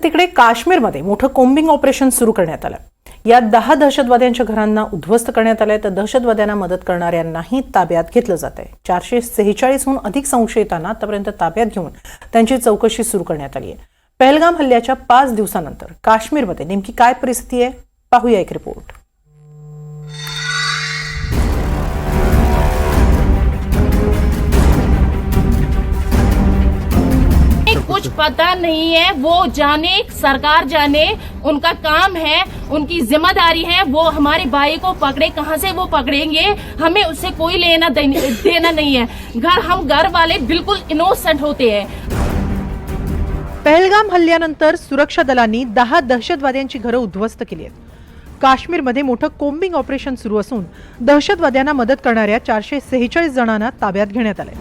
तिकडे काश्मीरमध्ये मोठं कोम्बिंग ऑपरेशन सुरू करण्यात आलं। यात 10 दहशतवाद्यांच्या घरांना उद्ध्वस्त करण्यात आलंय, तर दहशतवाद्यांना मदत करणाऱ्यांनाही ताब्यात घेतलं जात आहे। 446हून अधिक संशयितांना आतापर्यंत ताब्यात घेऊन त्यांची चौकशी सुरू करण्यात आली आहे। पहलगाम हल्ल्याच्या 5 दिवसानंतर काश्मीरमध्ये नेमकी काय परिस्थिती आहे, पाहूया एक रिपोर्ट। कुछ पता नहीं है, वो जाने, सरकार जाने, उनका काम है, उनकी जिम्मेदारी है। वो हमारे भाई को पकड़े, कहां से वो पकड़ेंगे, हमें उससे कोई लेना देना नहीं है। हम घर वाले बिल्कुल इनोसेंट होते हैं। पहलगाम हल्ल्यानंतर सुरक्षा दलांनी 10 दहशतवाद्यांची घरं उद्ध्वस्त केली आहेत। काश्मीरमध्ये मोठं कोम्बिंग ऑपरेशन सुरू असून दहशतवाद्यांना मदत करणाऱ्या 446 जणांना ताब्यात घेण्यात आलंय।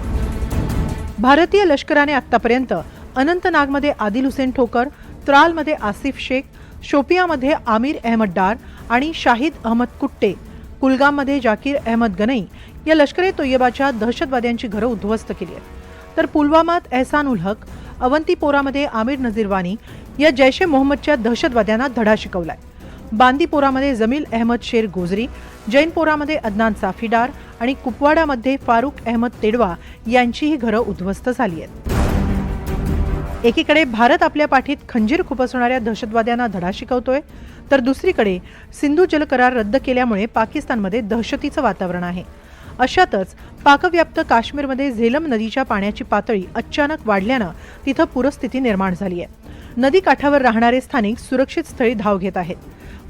भारतीय लष्कराने आतापर्यंत अनंतनागमध्ये आदिल हुसेन ठोकर, त्रालमध्ये आसिफ शेख, शोपियामध्ये आमिर अहमद डार आणि शाहिद अहमद कुट्टे, कुलगाममध्ये जाकीर अहमद गनई या लष्कर-ए तोयबाच्या दहशतवाद्यांची घरं उद्ध्वस्त केली आहेत। तर पुलवामात एहसान उल हक, अवंतीपोरामध्ये आमिर नजीरवानी या जैश ए मोहम्मदच्या दहशतवाद्यांना धडा शिकवलाय। बांदीपोरामध्ये जमील अहमद शेर गोजरी, जैनपोरामध्ये अदनान साफीडार आणि कुपवाडामध्ये फारूक अहमद तेडवा यांचीही घरं उद्ध्वस्त झाली आहेत। एकीकडे भारत आपल्या पाठीत खंजीर खुपसणाऱ्या दहशतवाद्यांना धडा शिकवतोय, तर दुसरीकडे सिंधू जल करार रद्द केल्यामुळे पाकिस्तानमध्ये दहशतीचं वातावरण आहे। अशातच पाकव्याप्त काश्मीरमध्ये झेलम नदीच्या पाण्याची पातळी अचानक वाढल्यानं तिथं पूरस्थिती निर्माण झाली आहे। नदी काठावर राहणारे स्थानिक सुरक्षित स्थळी धाव घेत आहेत।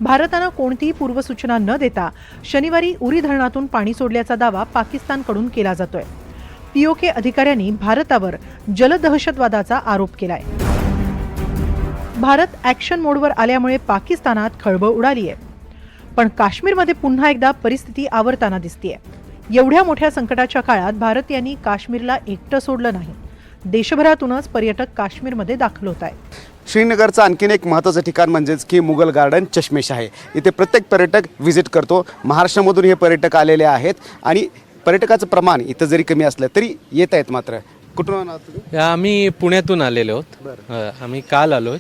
भारतानं कोणतीही पूर्वसूचना न देता शनिवारी उरी धरणातून पाणी सोडल्याचा दावा पाकिस्तानकडून केला जातोय। पीओके अधिकाऱ्यांनी भारतावर जलदहशतवादाचा आरोप केलाय। भारत ॲक्शन मोडवर आल्यामुळे पाकिस्तानात खळबळ उडाली आहे, पण काश्मीरमध्ये पुन्हा एकदा परिस्थिती आवरताना दिसतेय। एवढ्या मोठ्या संकटाच्या काळात भारत यांनी काश्मीरला एकटं सोडलं नाही। देशभरातूनच पर्यटक काश्मीरमध्ये दाखल होत आहेत। श्रीनगरचं आणखीन एक महत्त्वाचं ठिकाण म्हणजेच की मुघल गार्डन चष्मेशाह आहे। इथे प्रत्येक पर्यटक व्हिजिट करतो। महाराष्ट्रामधून हे पर्यटक आलेले आहेत आणि पर्यटकाचं प्रमाण इथं जरी कमी असलं तरी येत आहेत। मात्र कुठून आहात तुम्ही? आम्ही पुण्यातून आलेलो आहोत। आम्ही काल आलो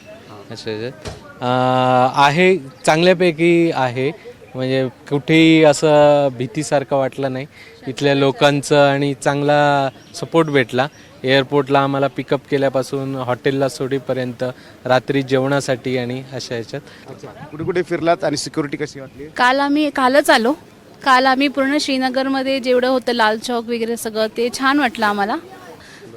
आहे, चांगल्यापैकी आहे, म्हणजे कुठेही असं भीतीसारखं वाटलं नाही। इथल्या लोकांचं आणि चांगला सपोर्ट भेटला। एअरपोर्टला आम्हाला पिकअप केल्यापासून हॉटेलला सोडीपर्यंत, रात्री जेवणासाठी आणि अशा ह्याच्यात। कुठे कुठे फिरलात आणि सिक्युरिटी कशी वाटली? कालच आलो। काल आम्ही पूर्ण श्रीनगरमध्ये जेवढं होतं लाल चौक वगैरे सगळं ते छान वाटलं आम्हाला।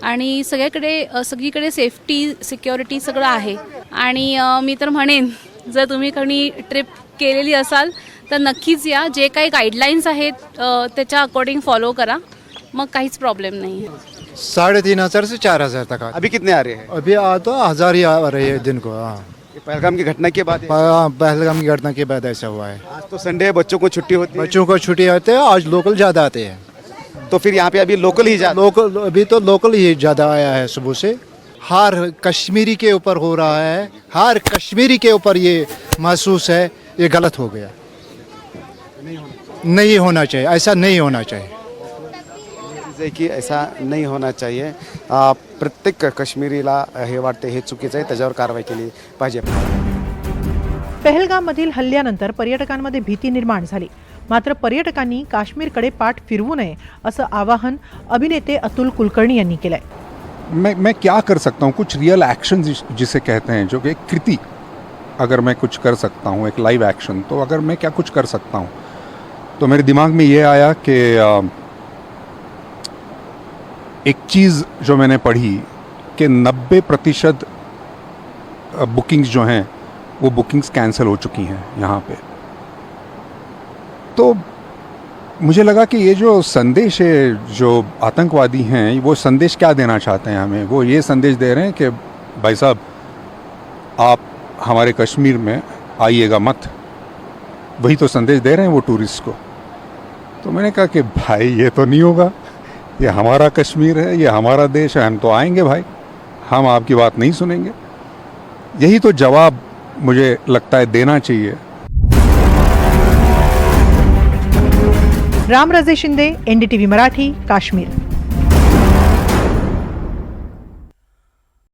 आणि सगळीकडे सेफ्टी, सिक्युरिटी सगळं आहे। आणि मी तर म्हणेन, जर तुम्ही कोणी ट्रिप केलेली असाल तर नक्कीच या। जे काही गाईडलाईन्स आहेत त्याच्या अकॉर्डिंग फॉलो करा, मग काहीच प्रॉब्लेम नहीं है। 3500 से 4000 तक। अभी कितने आ रहे हैं? अभी तो 1000 ही आ रहे हैं दिन को। पहलगाम की घटना के बाद? पहलगाम की घटना के बाद ऐसा हुआ है। आज तो संडे है, बच्चों को छुट्टी होती है। बच्चों को छुट्टी आते हैं, आज लोकल ज़्यादा आते हैं। तो फिर यहाँ पे अभी लोकल ही अभी तो लोकल ही ज़्यादा आया है सुबह से। हर कश्मीरी के ऊपर हो रहा है, हर कश्मीरी के ऊपर ये महसूस है ये गलत हो गया। नहीं होना चाहिए, ऐसा नहीं होना चाहिए की ऐसा नहीं होना चाहिए। प्रत्येक काश्मीरीला हे वाटते हे चुकीचं आहे, त्याच्यावर कारवाई केली पाहिजे। पहलगाममधील हल्ल्यानंतर पर्यटकांमध्ये भीती निर्माण झाली, मात्र पर्यटकांनी काश्मीरकडे पाठ फिरवू नये असं आवाहन अभिनेते अतुल कुलकर्णी यांनी केलंय। मैं क्या कर सकता हूँ, कुछ रियल एक्शन जिसे कहते हैं, जो कि एक कृति, अगर मैं कुछ कर सकता हूँ, एक लाइव एक्शन, तो अगर मैं क्या कुछ कर सकता हूँ, तो मेरे दिमाग में ये आया कि एक चीज़ जो मैंने पढ़ी कि 90% बुकिंग्स जो हैं वो बुकिंग्स कैंसिल हो चुकी हैं यहाँ पे। तो मुझे लगा कि ये जो संदेश है, जो आतंकवादी हैं, वो संदेश क्या देना चाहते हैं हमें? वो ये संदेश दे रहे हैं कि भाई साहब आप हमारे कश्मीर में आइएगा मत। वही तो संदेश दे रहे हैं वो टूरिस्ट को। तो मैंने कहा कि भाई ये तो नहीं होगा, ये हमारा कश्मीर है, ये हमारा देश है, हम तो आएंगे भाई, हम आपकी बात नहीं सुनेंगे। यही तो जवाब मुझे लगता है देना चाहिए। रामराजे शिंदे, NDTV मराठी, काश्मीर।